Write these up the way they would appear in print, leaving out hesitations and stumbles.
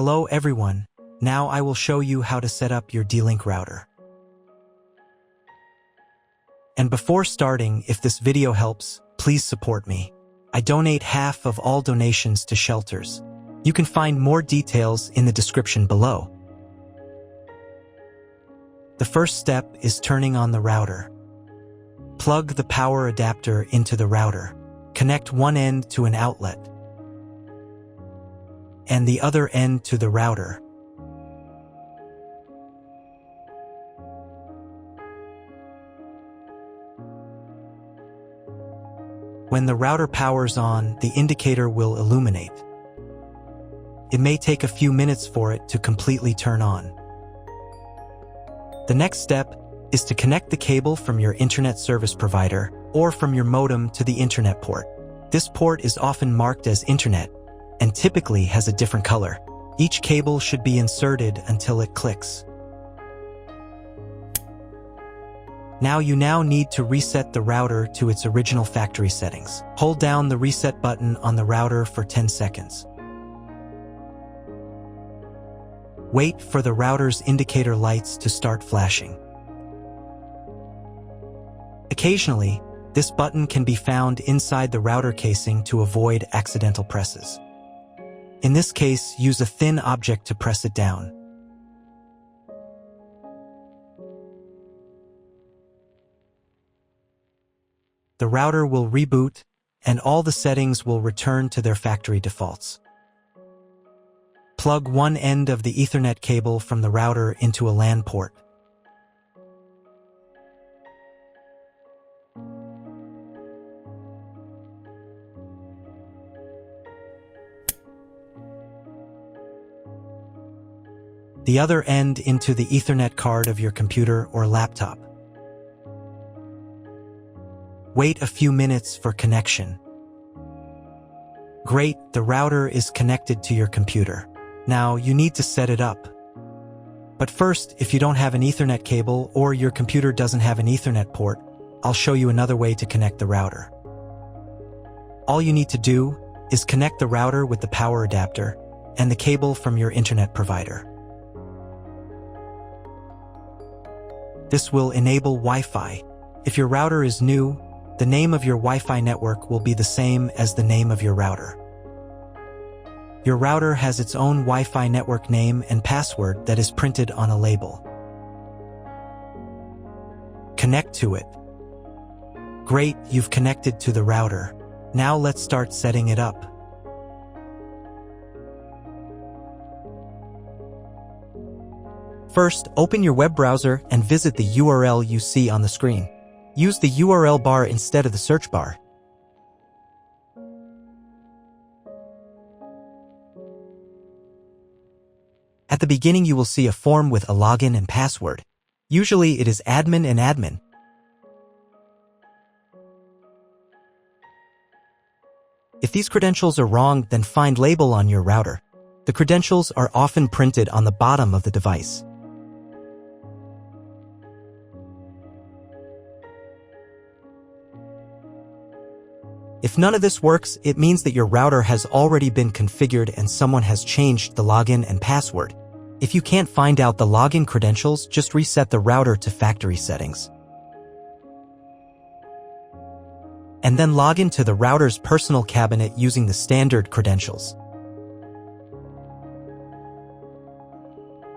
Hello everyone, now I will show you how to set up your D-Link router. And before starting, if this video helps, please support me. I donate half of all donations to shelters. You can find more details in the description below. The first step is turning on the router. Plug the power adapter into the router. Connect one end to an outlet and the other end to the router. When the router powers on, the indicator will illuminate. It may take a few minutes for it to completely turn on. The next step is to connect the cable from your internet service provider or from your modem to the internet port. This port is often marked as internet and typically has a different color. Each cable should be inserted until it clicks. You now need to reset the router to its original factory settings. Hold down the reset button on the router for 10 seconds. Wait for the router's indicator lights to start flashing. Occasionally, this button can be found inside the router casing to avoid accidental presses. In this case, use a thin object to press it down. The router will reboot, and all the settings will return to their factory defaults. Plug one end of the Ethernet cable from the router into a LAN port. The other end into the Ethernet card of your computer or laptop. Wait a few minutes for connection. Great, the router is connected to your computer. Now you need to set it up. But first, if you don't have an Ethernet cable or your computer doesn't have an Ethernet port, I'll show you another way to connect the router. All you need to do is connect the router with the power adapter and the cable from your internet provider. This will enable Wi-Fi. If your router is new, the name of your Wi-Fi network will be the same as the name of your router. Your router has its own Wi-Fi network name and password that is printed on a label. Connect to it. Great, you've connected to the router. Now let's start setting it up. First, open your web browser and visit the URL you see on the screen. Use the URL bar instead of the search bar. At the beginning, you will see a form with a login and password. Usually, it is admin and admin. If these credentials are wrong, then find label on your router. The credentials are often printed on the bottom of the device. If none of this works, it means that your router has already been configured and someone has changed the login and password. If you can't find out the login credentials, just reset the router to factory settings. And then log into the router's personal cabinet using the standard credentials.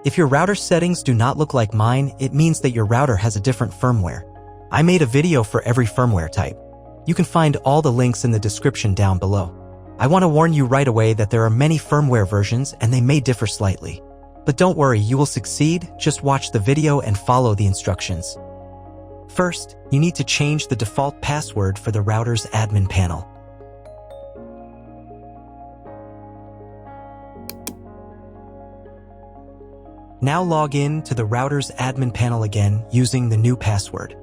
If your router settings do not look like mine, it means that your router has a different firmware. I made a video for every firmware type. You can find all the links in the description down below. I want to warn you right away that there are many firmware versions and they may differ slightly. But don't worry, you will succeed. Just watch the video and follow the instructions. First, you need to change the default password for the router's admin panel. Now log in to the router's admin panel again using the new password.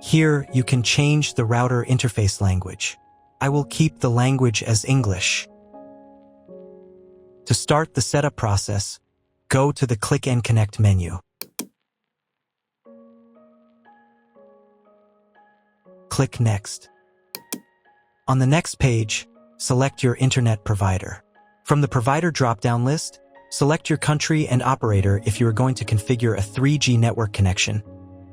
Here, you can change the router interface language. I will keep the language as English. To start the setup process, go to the Click and Connect menu. Click Next. On the next page, select your internet provider. From the provider drop-down list, select your country and operator if you are going to configure a 3G network connection,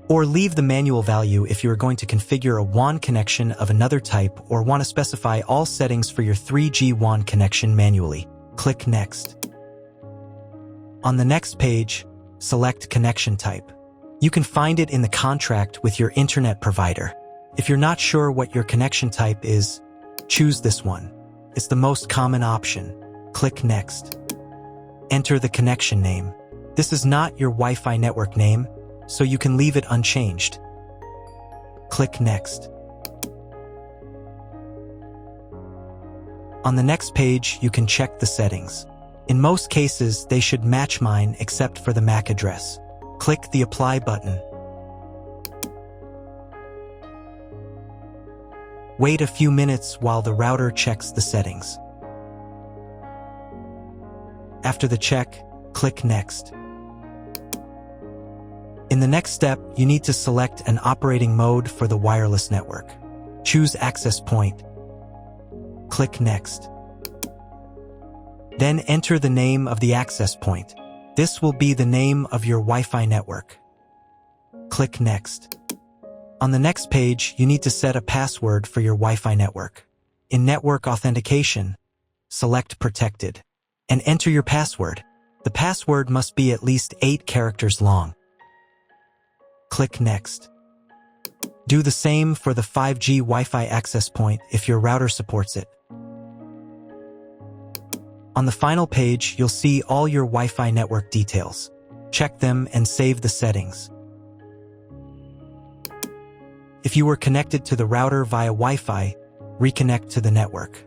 or leave the manual value if you are going to configure a WAN connection of another type or want to specify all settings for your 3G WAN connection manually. Click Next. On the next page, select connection type. You can find it in the contract with your internet provider. If you're not sure what your connection type is, choose this one. It's the most common option. Click Next. Enter the connection name. This is not your Wi-Fi network name, so you can leave it unchanged. Click Next. On the next page, you can check the settings. In most cases, they should match mine except for the MAC address. Click the Apply button. Wait a few minutes while the router checks the settings. After the check, click Next. In the next step, you need to select an operating mode for the wireless network. Choose Access Point. Click Next. Then enter the name of the access point. This will be the name of your Wi-Fi network. Click Next. On the next page, you need to set a password for your Wi-Fi network. In Network Authentication, select Protected and enter your password. The password must be at least 8 characters long. Click Next. Do the same for the 5G Wi-Fi access point if your router supports it. On the final page, you'll see all your Wi-Fi network details. Check them and save the settings. If you were connected to the router via Wi-Fi, reconnect to the network.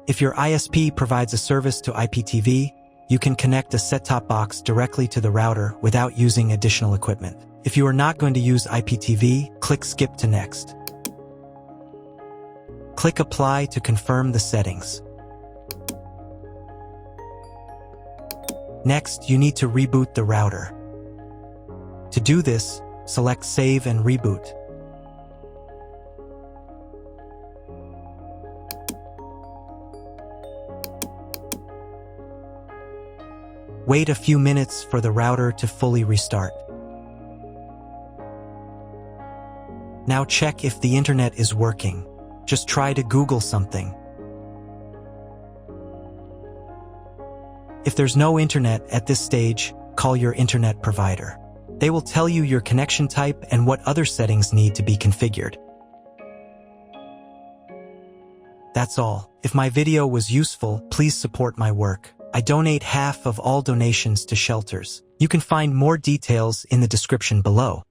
If your ISP provides a service to IPTV, you can connect a set-top box directly to the router without using additional equipment. If you are not going to use IPTV, click Skip to Next. Click Apply to confirm the settings. Next, you need to reboot the router. To do this, select Save and Reboot. Wait a few minutes for the router to fully restart. Now check if the internet is working. Just try to Google something. If there's no internet at this stage, call your internet provider. They will tell you your connection type and what other settings need to be configured. That's all. If my video was useful, please support my work. I donate half of all donations to shelters. You can find more details in the description below.